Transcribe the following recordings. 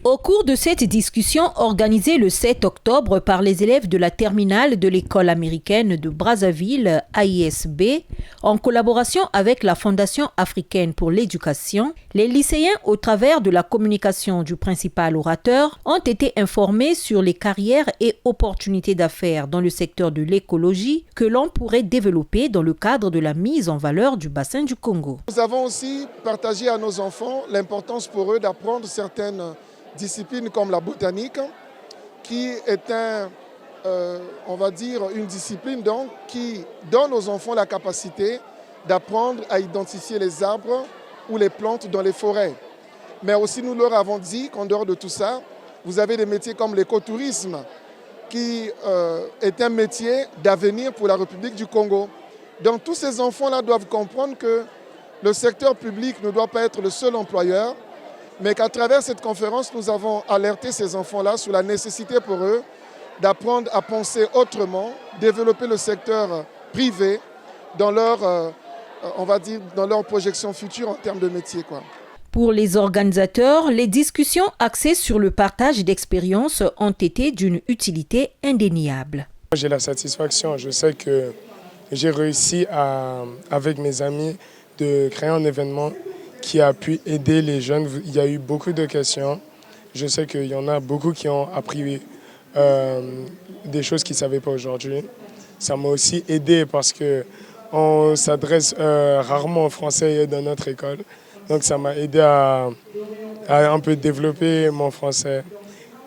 Au cours de cette discussion organisée le 7 octobre par les élèves de la terminale de l'école américaine de Brazzaville, AISB, en collaboration avec la Fondation africaine pour l'éducation, les lycéens, au travers de la communication du principal orateur, ont été informés sur les carrières et opportunités d'affaires dans le secteur de l'écologie que l'on pourrait développer dans le cadre de la mise en valeur du bassin du Congo. Nous avons aussi partagé à nos enfants l'importance pour eux d'apprendre certaines discipline comme la botanique, qui est on va dire, une discipline donc, qui donne aux enfants la capacité d'apprendre à identifier les arbres ou les plantes dans les forêts. Mais aussi nous leur avons dit qu'en dehors de tout ça, vous avez des métiers comme l'écotourisme, qui est un métier d'avenir pour la République du Congo. Donc tous ces enfants-là doivent comprendre que le secteur public ne doit pas être le seul employeur, mais qu'à travers cette conférence, nous avons alerté ces enfants-là sur la nécessité pour eux d'apprendre à penser autrement, développer le secteur privé dans leur, on va dire, dans leur projection future en termes de métier, quoi. Pour les organisateurs, les discussions axées sur le partage d'expériences ont été d'une utilité indéniable. J'ai la satisfaction, je sais que j'ai réussi avec mes amis de créer un événement qui a pu aider les jeunes. Il y a eu beaucoup de questions. Je sais qu'il y en a beaucoup qui ont appris des choses qu'ils ne savaient pas aujourd'hui. Ça m'a aussi aidé parce qu'on s'adresse rarement aux Français dans notre école. Donc ça m'a aidé à un peu développer mon français.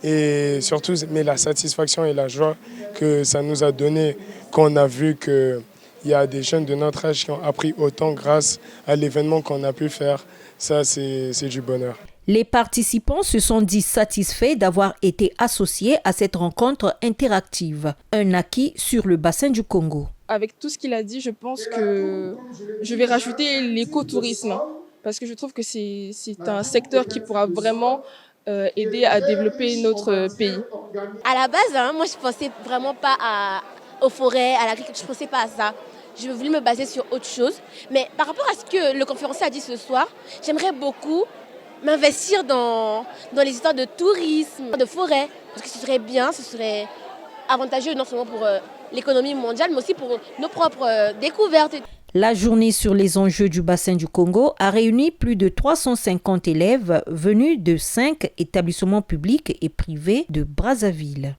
Et surtout, mais la satisfaction et la joie que ça nous a donné quand on a vu que il y a des jeunes de notre âge qui ont appris autant grâce à l'événement qu'on a pu faire. Ça, c'est du bonheur. Les participants se sont dit satisfaits d'avoir été associés à cette rencontre interactive, un acquis sur le bassin du Congo. Avec tout ce qu'il a dit, je pense que je vais rajouter l'écotourisme parce que je trouve que c'est un secteur qui pourra vraiment aider à développer notre pays. À la base, moi je ne pensais vraiment pas aux forêts, à l'agriculture, je ne pensais pas à ça. Je voulais me baser sur autre chose. Mais par rapport à ce que le conférencier a dit ce soir, j'aimerais beaucoup m'investir dans les histoires de tourisme, de forêt. Parce que ce serait bien, ce serait avantageux non seulement pour l'économie mondiale, mais aussi pour nos propres découvertes. La journée sur les enjeux du bassin du Congo a réuni plus de 350 élèves venus de 5 établissements publics et privés de Brazzaville.